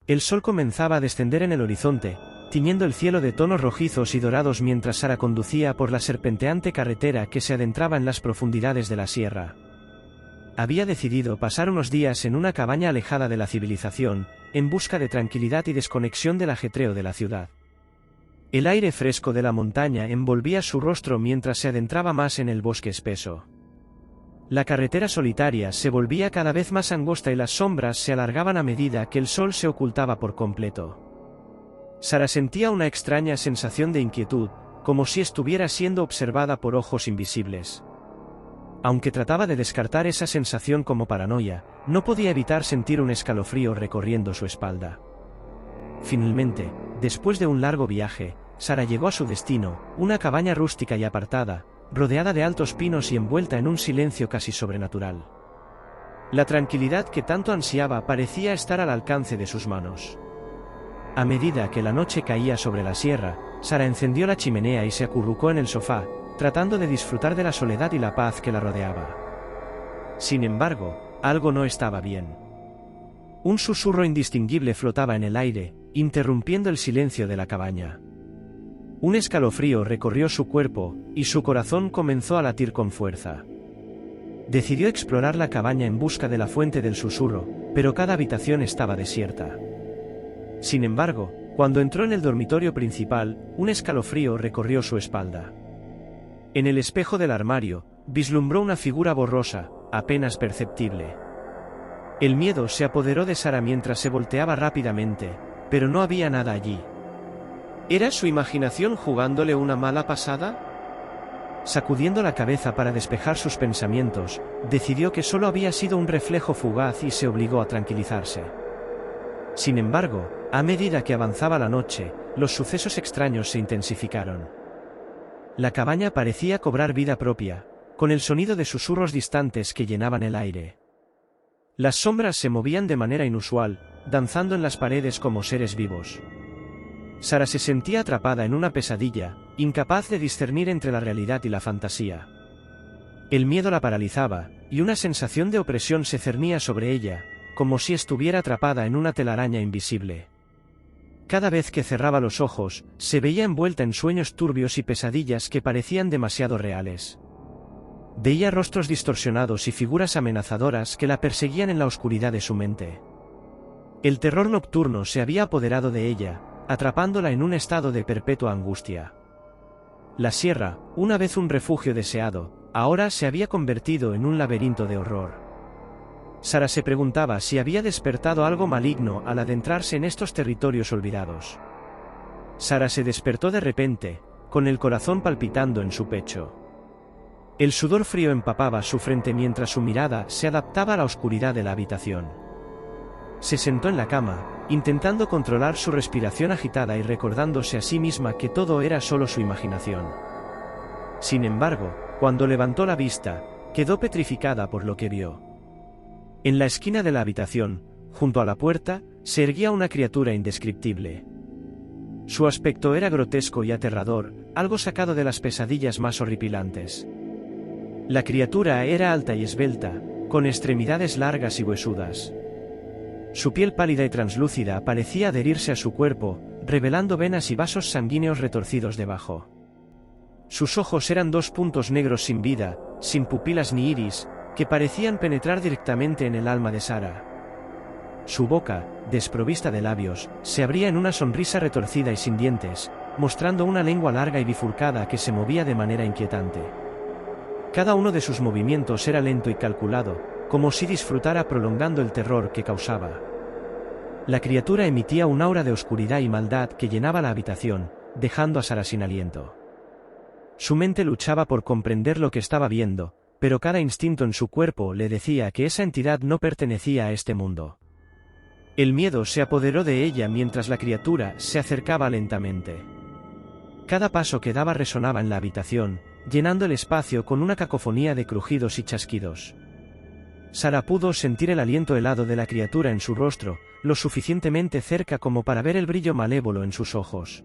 El sol comenzaba a descender en el horizonte, tiñendo el cielo de tonos rojizos y dorados mientras Sara conducía por la serpenteante carretera que se adentraba en las profundidades de la sierra. Había decidido pasar unos días en una cabaña alejada de la civilización, en busca de tranquilidad y desconexión del ajetreo de la ciudad. El aire fresco de la montaña envolvía su rostro mientras se adentraba más en el bosque espeso. La carretera solitaria se volvía cada vez más angosta y las sombras se alargaban a medida que el sol se ocultaba por completo. Sara sentía una extraña sensación de inquietud, como si estuviera siendo observada por ojos invisibles. Aunque trataba de descartar esa sensación como paranoia, no podía evitar sentir un escalofrío recorriendo su espalda. Finalmente, después de un largo viaje, Sara llegó a su destino, una cabaña rústica y apartada, rodeada de altos pinos y envuelta en un silencio casi sobrenatural. La tranquilidad que tanto ansiaba parecía estar al alcance de sus manos. A medida que la noche caía sobre la sierra, Sara encendió la chimenea y se acurrucó en el sofá, tratando de disfrutar de la soledad y la paz que la rodeaba. Sin embargo, algo no estaba bien. Un susurro indistinguible flotaba en el aire, interrumpiendo el silencio de la cabaña. Un escalofrío recorrió su cuerpo, y su corazón comenzó a latir con fuerza. Decidió explorar la cabaña en busca de la fuente del susurro, pero cada habitación estaba desierta. Sin embargo, cuando entró en el dormitorio principal, un escalofrío recorrió su espalda. En el espejo del armario, vislumbró una figura borrosa, apenas perceptible. El miedo se apoderó de Sara mientras se volteaba rápidamente, pero no había nada allí. ¿Era su imaginación jugándole una mala pasada? Sacudiendo la cabeza para despejar sus pensamientos, decidió que solo había sido un reflejo fugaz y se obligó a tranquilizarse. Sin embargo, a medida que avanzaba la noche, los sucesos extraños se intensificaron. La cabaña parecía cobrar vida propia, con el sonido de susurros distantes que llenaban el aire. Las sombras se movían de manera inusual, danzando en las paredes como seres vivos. Sara se sentía atrapada en una pesadilla, incapaz de discernir entre la realidad y la fantasía. El miedo la paralizaba, y una sensación de opresión se cernía sobre ella, como si estuviera atrapada en una telaraña invisible. Cada vez que cerraba los ojos, se veía envuelta en sueños turbios y pesadillas que parecían demasiado reales. Veía rostros distorsionados y figuras amenazadoras que la perseguían en la oscuridad de su mente. El terror nocturno se había apoderado de ella, atrapándola en un estado de perpetua angustia. La sierra, una vez un refugio deseado, ahora se había convertido en un laberinto de horror. Sara se preguntaba si había despertado algo maligno al adentrarse en estos territorios olvidados. Sara se despertó de repente, con el corazón palpitando en su pecho. El sudor frío empapaba su frente mientras su mirada se adaptaba a la oscuridad de la habitación. Se sentó en la cama, intentando controlar su respiración agitada y recordándose a sí misma que todo era solo su imaginación. Sin embargo, cuando levantó la vista, quedó petrificada por lo que vio. En la esquina de la habitación, junto a la puerta, se erguía una criatura indescriptible. Su aspecto era grotesco y aterrador, algo sacado de las pesadillas más horripilantes. La criatura era alta y esbelta, con extremidades largas y huesudas. Su piel pálida y translúcida parecía adherirse a su cuerpo, revelando venas y vasos sanguíneos retorcidos debajo. Sus ojos eran dos puntos negros sin vida, sin pupilas ni iris, que parecían penetrar directamente en el alma de Sara. Su boca, desprovista de labios, se abría en una sonrisa retorcida y sin dientes, mostrando una lengua larga y bifurcada que se movía de manera inquietante. Cada uno de sus movimientos era lento y calculado, como si disfrutara prolongando el terror que causaba. La criatura emitía un aura de oscuridad y maldad que llenaba la habitación, dejando a Sara sin aliento. Su mente luchaba por comprender lo que estaba viendo, pero cada instinto en su cuerpo le decía que esa entidad no pertenecía a este mundo. El miedo se apoderó de ella mientras la criatura se acercaba lentamente. Cada paso que daba resonaba en la habitación, llenando el espacio con una cacofonía de crujidos y chasquidos. Sara pudo sentir el aliento helado de la criatura en su rostro, lo suficientemente cerca como para ver el brillo malévolo en sus ojos.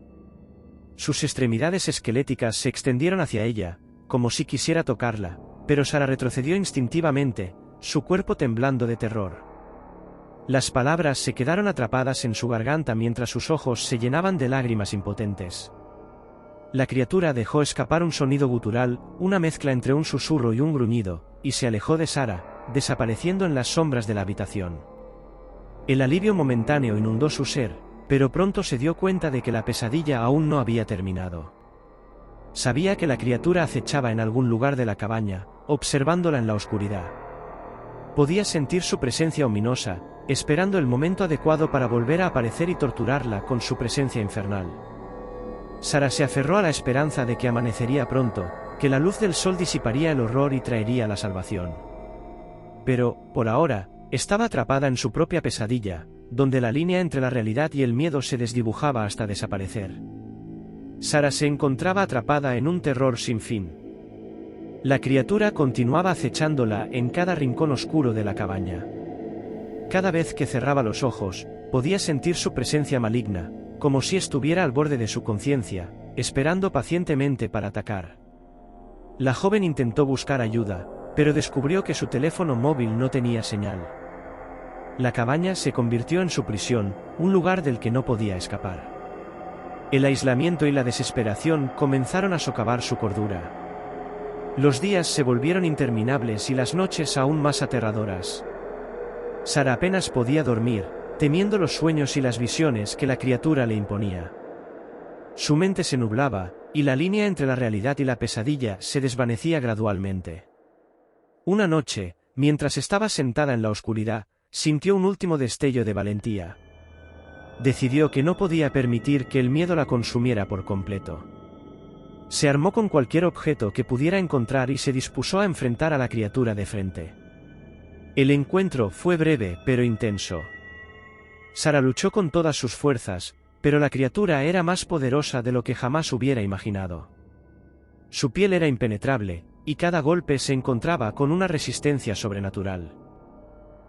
Sus extremidades esqueléticas se extendieron hacia ella, como si quisiera tocarla, pero Sara retrocedió instintivamente, su cuerpo temblando de terror. Las palabras se quedaron atrapadas en su garganta mientras sus ojos se llenaban de lágrimas impotentes. La criatura dejó escapar un sonido gutural, una mezcla entre un susurro y un gruñido, y se alejó de Sara, desapareciendo en las sombras de la habitación. El alivio momentáneo inundó su ser, pero pronto se dio cuenta de que la pesadilla aún no había terminado. Sabía que la criatura acechaba en algún lugar de la cabaña, observándola en la oscuridad. Podía sentir su presencia ominosa, esperando el momento adecuado para volver a aparecer y torturarla con su presencia infernal. Sara se aferró a la esperanza de que amanecería pronto, que la luz del sol disiparía el horror y traería la salvación. Pero, por ahora, estaba atrapada en su propia pesadilla, donde la línea entre la realidad y el miedo se desdibujaba hasta desaparecer. Sara se encontraba atrapada en un terror sin fin. La criatura continuaba acechándola en cada rincón oscuro de la cabaña. Cada vez que cerraba los ojos, podía sentir su presencia maligna, como si estuviera al borde de su conciencia, esperando pacientemente para atacar. La joven intentó buscar ayuda, pero descubrió que su teléfono móvil no tenía señal. La cabaña se convirtió en su prisión, un lugar del que no podía escapar. El aislamiento y la desesperación comenzaron a socavar su cordura. Los días se volvieron interminables y las noches aún más aterradoras. Sara apenas podía dormir, temiendo los sueños y las visiones que la criatura le imponía. Su mente se nublaba, y la línea entre la realidad y la pesadilla se desvanecía gradualmente. Una noche, mientras estaba sentada en la oscuridad, sintió un último destello de valentía. Decidió que no podía permitir que el miedo la consumiera por completo. Se armó con cualquier objeto que pudiera encontrar y se dispuso a enfrentar a la criatura de frente. El encuentro fue breve pero intenso. Sara luchó con todas sus fuerzas, pero la criatura era más poderosa de lo que jamás hubiera imaginado. Su piel era impenetrable, y cada golpe se encontraba con una resistencia sobrenatural.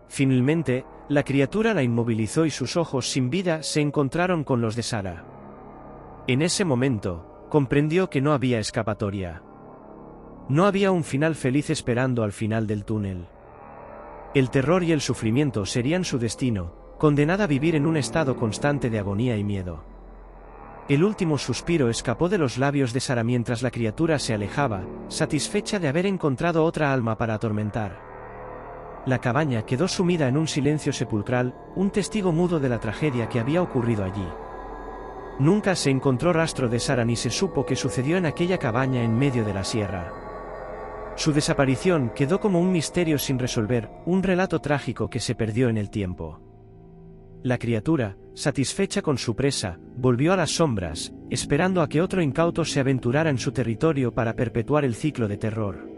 Finalmente, la criatura la inmovilizó y sus ojos sin vida se encontraron con los de Sara. En ese momento, comprendió que no había escapatoria. No había un final feliz esperando al final del túnel. El terror y el sufrimiento serían su destino, condenada a vivir en un estado constante de agonía y miedo. El último suspiro escapó de los labios de Sara mientras la criatura se alejaba, satisfecha de haber encontrado otra alma para atormentar. La cabaña quedó sumida en un silencio sepulcral, un testigo mudo de la tragedia que había ocurrido allí. Nunca se encontró rastro de Sara ni se supo qué sucedió en aquella cabaña en medio de la sierra. Su desaparición quedó como un misterio sin resolver, un relato trágico que se perdió en el tiempo. La criatura, satisfecha con su presa, volvió a las sombras, esperando a que otro incauto se aventurara en su territorio para perpetuar el ciclo de terror.